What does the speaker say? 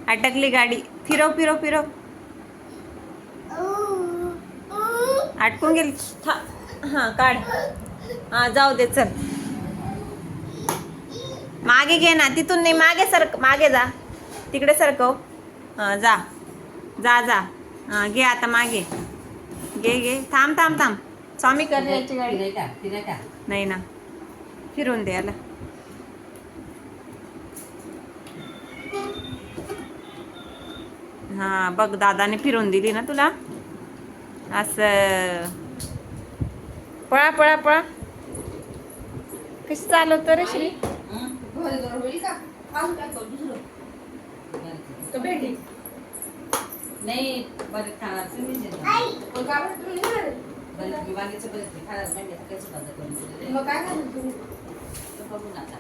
अटकली गाडी. फिरव फिरव फिरव. अटकून गेली. हा काढ. हा जाऊ दे चल. मागे घे ना तिथून नाही. मागे सरक. मागे जा. तिकडे सरकव. हा जा जा जा. हा घे आता मागे. घे घे. थांब थांब थांब. स्वामी करण्याची गाडी नाही ना. फिरून दे याला. हा बघ दादाने फिरून दिली ना तुला. असं पळा पळा पळा. कशी चालवत रे श्री. नाही बरं खाणार तुम्ही वांग्याचं बरं खाणार म्हणजे कसं बघू आता.